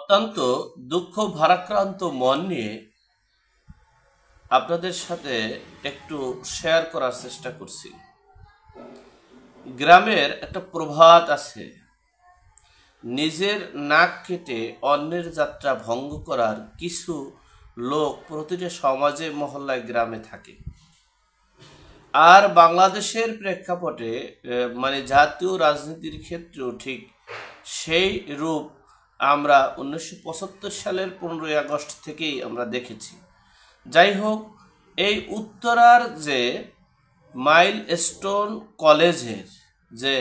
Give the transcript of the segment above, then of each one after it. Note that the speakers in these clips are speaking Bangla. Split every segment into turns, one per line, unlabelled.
অত্যন্ত দুঃখ ভারাক্রান্ত মন নিয়ে আপনাদের সাথে একটু শেয়ার করার চেষ্টা করছি। গ্রামের একটা প্রবাদ আছে, নিজের নাক কেটে অন্যের যাত্রা ভঙ্গ করার কিছু লোক প্রতিটা সমাজে মহল্লায় গ্রামে থাকে। আর বাংলাদেশের প্রেক্ষাপটে জাতীয় রাজনীতির ক্ষেত্রেও ঠিক সেই রূপ আমরা 1975 সালের 15ই আগস্ট থেকেই আমরা দেখেছি। যাই হোক, এই উত্তরার যে মাইলস্টোন কলেজের যে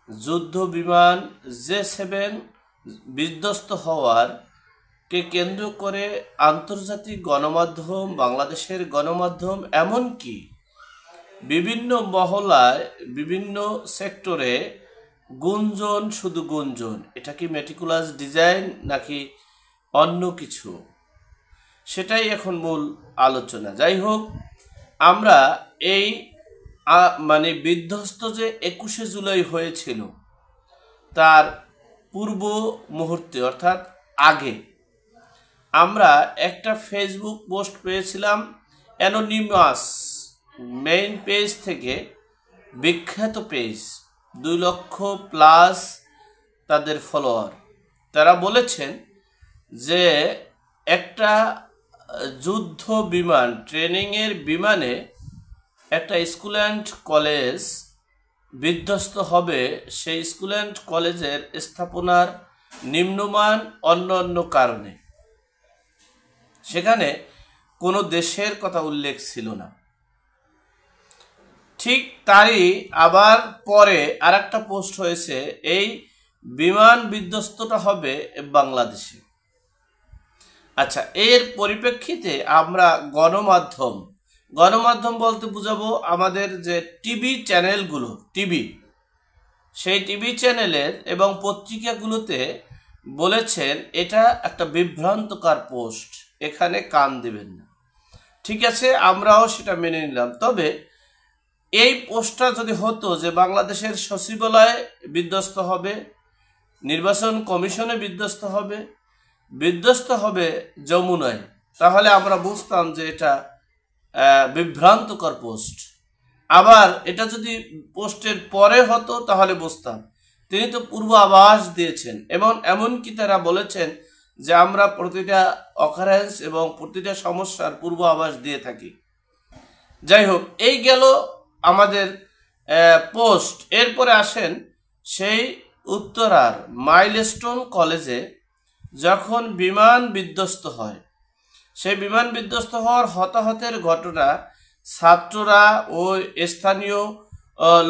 যুদ্ধ বিমান J7 বিধ্বস্ত হওয়ার কে কেন্দ্র করে আন্তর্জাতিক গণমাধ্যম, বাংলাদেশের গণমাধ্যম, এমনকি বিভিন্ন মহলায় বিভিন্ন সেক্টরে গুঞ্জন, শুধু গুঞ্জন। এটা কি মেটিকুলাস ডিজাইন নাকি অন্য কিছু, সেটাই এখন মূল আলোচনা। যাই হোক, আমরা এই বিধ্বস্ত যে 21শে জুলাই হয়েছিল তার পূর্ব মুহূর্তে অর্থাৎ আগে আমরা একটা ফেসবুক পোস্ট পেয়েছিলাম অ্যানোনিমাস মেইন পেজ থেকে, বিখ্যাত পেজ, 2 লক্ষ প্লাস তাদের ফলোয়ার। তারা বলেছেন যে একটা যুদ্ধ বিমান, ট্রেনিংয়ের বিমানে একটা স্কুল অ্যান্ড কলেজ বিধ্বস্ত হবে। সেই স্কুল অ্যান্ড কলেজের স্থাপনার নিম্নমান অন্য কারণে, সেখানে কোনো দেশের কথা উল্লেখ ছিল না। ঠিক তারই আবার পরে আর একটা পোস্ট হয়েছে, এই বিমান বিধ্বস্তটা হবে বাংলাদেশে। আচ্ছা, এর পরিপ্রেক্ষিতে আমরা গণমাধ্যম বলতে বুঝাবো আমাদের যে টিভি চ্যানেলগুলো, সেই টিভি চ্যানেলের এবং পত্রিকাগুলোতে বলেছেন এটা একটা বিভ্রান্তকর পোস্ট, এখানে কান দেবেন না। ঠিক আছে, আমরাও সেটা মেনে নিলাম। তবে এই পোস্টটা যদি হতো যে বাংলাদেশের সচিবালয় বিধ্বস্ত হবে, নির্বাচন কমিশনে বিধ্বস্ত হবে যমুনায়, তাহলে আমরা বুঝতাম যে এটা বিভ্রান্তকর পোস্ট। আবার এটা যদি পোস্টের পরে হতো তাহলে বুঝতাম। তিনি তো পূর্ব আভাস দিয়েছেন, এমনকি তারা বলেছেন যে আমরা প্রতিটা অকারেন্স এবং প্রতিটা সমস্যার পূর্ব আভাস দিয়ে থাকি। যাই হোক, এই গেল আমাদের পোস্ট। এরপরে আসেন সেই উত্তরার মাইলস্টোন কলেজে যখন বিমান বিধ্বস্ত হয়, সেই বিমান বিধ্বস্ত হওয়ার হতাহতের ঘটনা ছাত্ররা ও স্থানীয়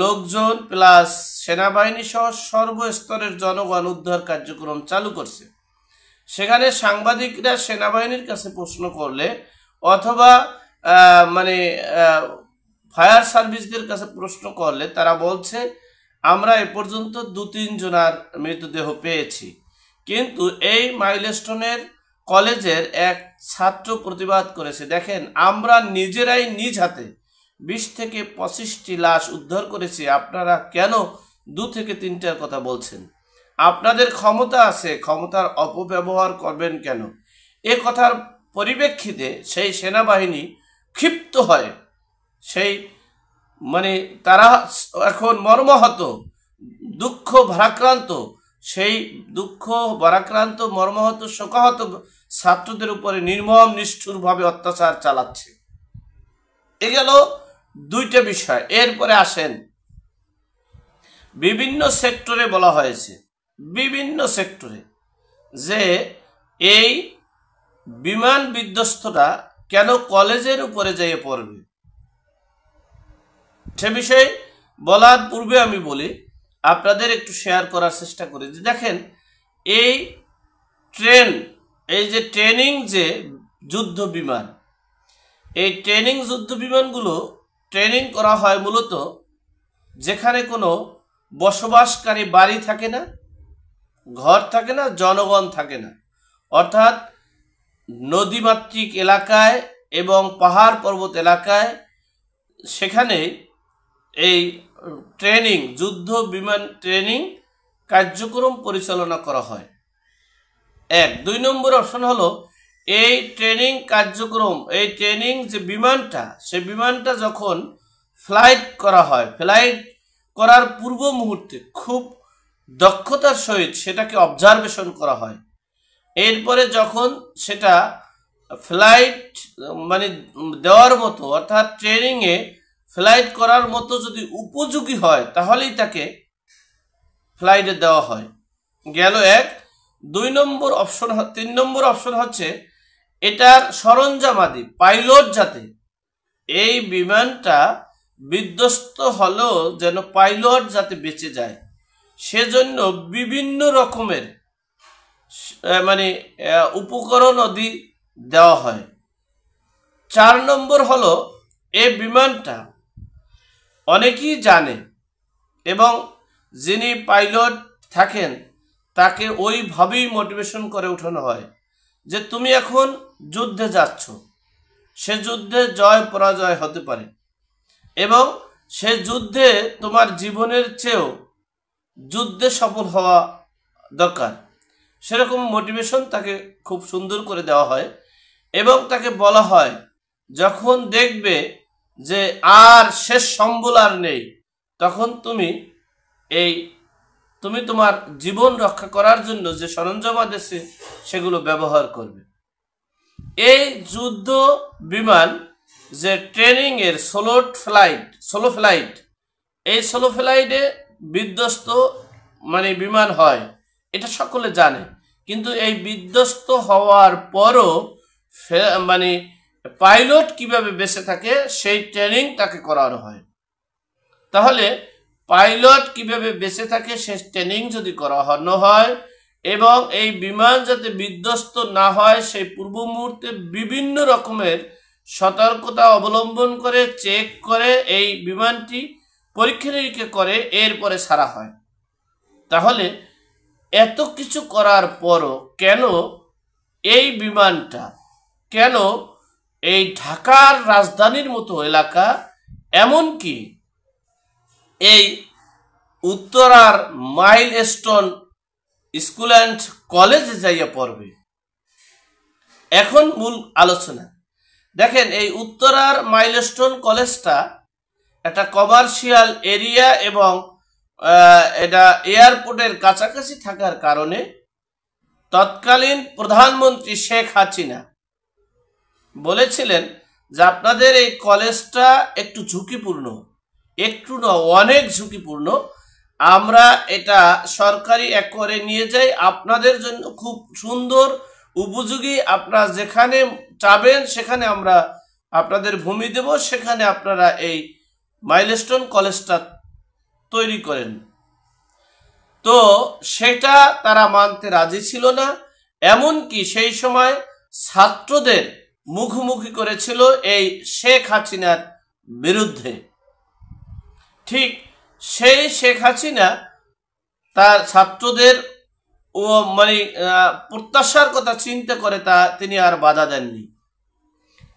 লোকজন প্লাস সেনাবাহিনী সহ সর্বস্তরের জনগণ উদ্ধার কার্যক্রম চালু করছে। সেখানে সাংবাদিকরা সেনাবাহিনীর কাছে প্রশ্ন করলে অথবা ফায়ার সার্ভিসদের কাছে প্রশ্ন করলে তারা বলছে আমরা এ পর্যন্ত 2-3 জনের মৃতদেহ পেয়েছি। কিন্তু এই মাইলস্টোনের কলেজের এক ছাত্র প্রতিবাদ করেছে, দেখেন আমরা নিজেরাই নিজ হাতে 20 থেকে 25টি লাশ উদ্ধার করেছি, আপনারা কেন 2 থেকে 3টার কথা বলছেন? আপনাদের ক্ষমতা আছে, ক্ষমতার অপব্যবহার করবেন কেন? এ কথার পরিপ্রেক্ষিতে সেই সেনাবাহিনী ক্ষিপ্ত হয়। সেই তারা এখন মর্মাহত, দুঃখ ভারাক্রান্ত, সেই দুঃখ ভারাক্রান্ত মর্মাহত শোকাহত ছাত্রদের উপরে নির্মম নিষ্ঠুরভাবে অত্যাচার চালাচ্ছে। এ গেল 2টা বিষয়। এরপরে আসেন বিভিন্ন সেক্টরে বলা হয়েছে, বিভিন্ন সেক্টরে যে এই বিমান বিধ্বস্তটা কেন কলেজের উপরে যেয়ে পড়বে। সে বিষয়ে বলার পূর্বে আমি বলি, আপনাদের একটু শেয়ার করার চেষ্টা করি যে দেখেন এই যে ট্রেনিং যে যুদ্ধ বিমান, এই ট্রেনিং যুদ্ধ বিমানগুলো ট্রেনিং করা হয় মূলত যেখানে কোনো বসবাসকারী বাড়ি থাকে না, ঘর থাকে না, জনগণ থাকে না, অর্থাৎ নদীমাতৃক এলাকায় এবং পাহাড় পর্বত এলাকায়, সেখানে এই যুদ্ধ বিমান ট্রেনিং কার্যক্রম পরিচালনা করা হয়। 2 নম্বর অপশন হলো এই ট্রেনিং কার্যক্রম, এই ট্রেনিং যে বিমানটা, সে বিমানটা যখন ফ্লাইট করা হয়, ফ্লাইট করার পূর্ব মুহূর্তে খুব দক্ষতার সহিত সেটাকে অবজারভেশন করা হয়। এরপরে যখন সেটা ফ্লাইট মানে দেওয়ার মতো, অর্থাৎ ট্রেনিংয়ে ফ্লাইট করার মতো যদি উপযোগী হয় তাহলেই তাকে ফ্লাইটে দেওয়া হয়। গেল 1। 2 নম্বর অপশন, 3 নম্বর অপশন হচ্ছে এটার সরঞ্জামাদি, পাইলট যাতে এই বিমানটা বিধ্বস্ত হলেও যেন পাইলট যাতে বেঁচে যায় সেজন্য বিভিন্ন রকমের মানে উপকরণ আদি দেওয়া হয়। 4 নম্বর হলো এই বিমানটা অনেকেই জানে এবং যিনি পাইলট থাকেন তাকে ওইভাবেই মোটিভেশন করে উঠানো হয় যে তুমি এখন যুদ্ধে যাচ্ছ, সে যুদ্ধে জয় পরাজয় হতে পারে এবং সে যুদ্ধে তোমার জীবনের চেয়েও যুদ্ধে সফল হওয়া দরকার, সেরকম মোটিভেশন তাকে খুব সুন্দর করে দেওয়া হয়। এবং তাকে বলা হয় যখন দেখবে যে আর শেষ সম্বল আর নেই, তখন তুমি তোমার জীবন রক্ষা করার জন্য যে সরঞ্জাম আছে সেগুলো ব্যবহার করবে। এই যুদ্ধ বিমান যে ট্রেনিং এর সোলো ফ্লাইট, এই সোলো ফ্লাইটে বিধ্বস্ত মানে বিমান হয়, এটা সকলে জানে। কিন্তু এই বিধ্বস্ত হওয়ার পরও মানে পাইলট কিভাবে বেঁচে থাকে সেই ট্রেনিং তাকে করানো হয়। তাহলে পাইলট কিভাবে বেঁচে থাকে সে ট্রেনিং যদি করানো হয় এবং এই বিমান যাতে বিধ্বস্ত না হয় সেই পূর্ব মুহূর্তে বিভিন্ন রকমের সতর্কতা অবলম্বন করে চেক করে এই বিমানটি পরীক্ষা নিরীক্ষা করে এরপরে ছাড়া হয়। তাহলে এত কিছু করার পরও কেন এই বিমানটা, কেন এই ঢাকার রাজধানীর মতো এলাকা, এমনকি এই উত্তরার মাইলস্টোন স্কুল অ্যান্ড কলেজে যাইয়া পড়বে? এখন মূল আলোচনা দেখেন, এই উত্তরার মাইলস্টোন কলেজটা একটা কমার্শিয়াল এরিয়া এবং এটা এয়ারপোর্টের কাছাকাছি থাকার কারণে তৎকালীন প্রধানমন্ত্রী শেখ হাসিনা বলেছিলেন যে আপনাদের এই কলেজটা একটু ঝুঁকিপূর্ণ, একটু না অনেক ঝুঁকিপূর্ণ, আমরা এটা সরকারি একরে নিয়ে যাই, আপনাদের জন্য খুব সুন্দর উপযোগী, আপনারা যেখানে চাবেন সেখানে আমরা আপনাদের ভূমি দেব, সেখানে আপনারা এই মাইলস্টোন কলেজটা তৈরি করেন। তো সেটা তারা মানতে রাজি ছিল না, এমনকি সেই সময় ছাত্রদের মুখোমুখি করেছিল এই শেখ হাসিনার বিরুদ্ধে। ঠিক সেই শেখ হাসিনা তার ছাত্রদের মানে প্রত্যাশার কথা চিন্তা করে তিনি আর বাধা দেননি।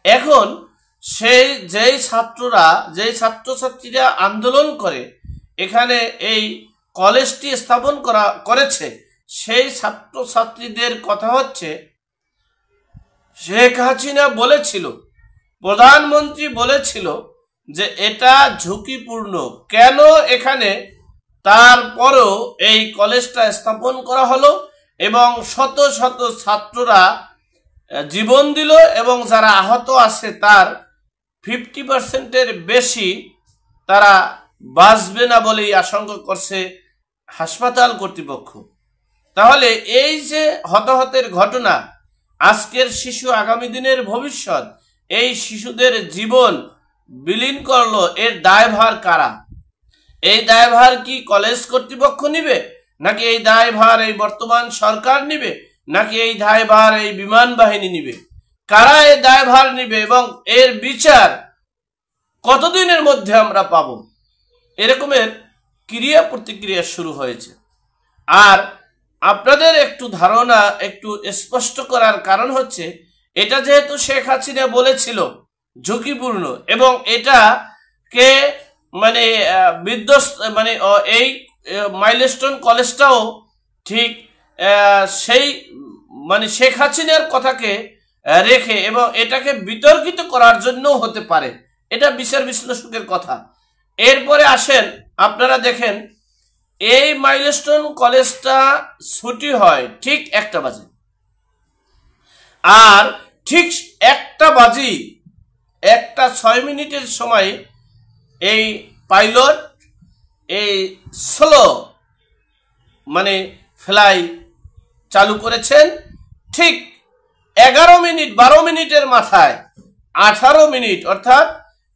এখন যেই ছাত্রছাত্রীরা আন্দোলন করে এখানে এই কলেজটি স্থাপন করেছে, সেই ছাত্রছাত্রীদের কথা হচ্ছে শেখ হাসিনা বলেছিল, প্রধানমন্ত্রী বলেছিল যে এটা ঝুঁকিপূর্ণ, কেন এখানে তারপরও এই কলেজটা স্থাপন করা হলো এবং শত শত ছাত্ররা জীবন দিল এবং যারা আহত আছে তার 50%-এর বেশি তারা বাঁচবে না বলেই আশঙ্কা করছে হাসপাতাল কর্তৃপক্ষ। তাহলে এই যে হতাহতের ঘটনা, আজকের শিশু আগামী দিনের ভবিষ্যৎ, এই শিশুদের জীবন বিলীন করলো, এর দায়ভার কারা? এই দায়ভার কি কলেজ কর্তৃপক্ষ নিবে, নাকি এই দায়ভার এই বর্তমান সরকার নিবে, নাকি এই দায়ভার এই বিমান বাহিনী নিবে? কারা এই দায়ভার নিবে এবং এর বিচার কতদিনের মধ্যে আমরা পাব? এরকমের ক্রিয়া প্রতিক্রিয়া শুরু হয়েছে। আর আপনাদের একটু ধারণা একটু স্পষ্ট করার কারণ হচ্ছে এটা যেহেতু শেখ হাসিনা বলেছিল ঝুঁকিপূর্ণ এবং এটাকে মানে বিধ্বস্ত মানে এই মাইলস্টোন কলেজটাও ঠিক সেই মানে শেখ হাসিনার কথাকে রেখে এবং এটাকে বিতর্কিত করার জন্য হতে পারে, এটা বিচার বিশ্লেষকের কথা। এরপরে আসেন, আপনারা দেখেন এই মাইলস্টোন কলেজটা ছুটি হয় ঠিক 1টা বাজে, আর ঠিক 1টা বাজে 1:06 সময় এই পাইলট এই স্লো মানে ফ্লাই চালু করেছেন। ঠিক 12 মিনিটের মাথায় 18 মিনিট, অর্থাৎ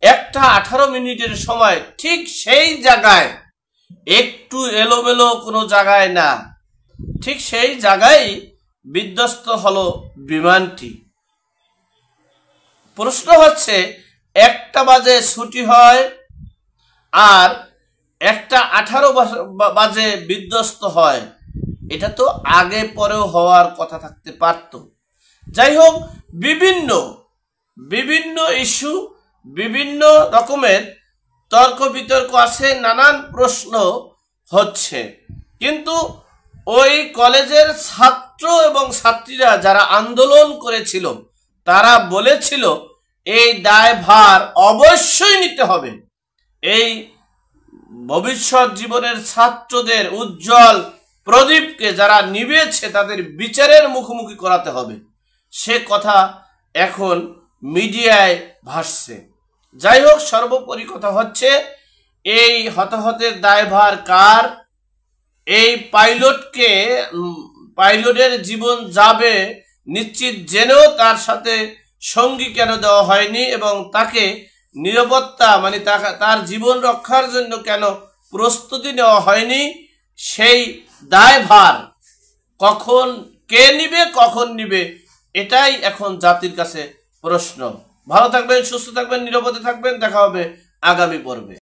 1:18 সময় ঠিক সেই জায়গায়, একটু এলোমেলো কোনো জায়গায় না, ঠিক সেই জায়গায় বিধ্বস্ত হলো বিমানটি। প্রশ্ন হচ্ছে 1টা বাজে ছুটি হয় আর 1:18 বিধ্বস্ত হয়, এটা তো আগে পরেও হওয়ার কথা থাকতে পারত। যাই হোক, বিভিন্ন ইস্যু, বিভিন্ন রকমের তর্ক বিতর্ক আছে, নানান প্রশ্ন হচ্ছে, কিন্তু ওই কলেজের ছাত্র এবং ছাত্রীরা যারা আন্দোলন করেছিল তারা বলেছিল এই দায়ভার অবশ্যই নিতে হবে। এই ভবিষ্যৎ জীবনের ছাত্রদের উজ্জ্বল প্রদীপকে যারা নিবেছে তাদের বিচারের মুখোমুখি করাতে হবে, সে কথা এখন মিডিয়ায় ভাসছে। যাই হোক, সর্বোপরি কথা হচ্ছে এই হতাহতের দায়ভার কার? এই পাইলটের জীবন যাবে নিশ্চিত জেনেও তার সাথে সঙ্গী কেন দেওয়া হয়নি এবং তাকে নিরাপত্তা মানে তার জীবন রক্ষার জন্য কেন প্রস্তুতি নেওয়া হয়নি, সেই দায়ভার কখন কে নিবে, কখন নিবে, এটাই এখন জাতির কাছে প্রশ্ন। ভালো থাকবেন, সুস্থ থাকবেন, নিরাপদে থাকবেন। দেখা হবে আগামী পর্বে।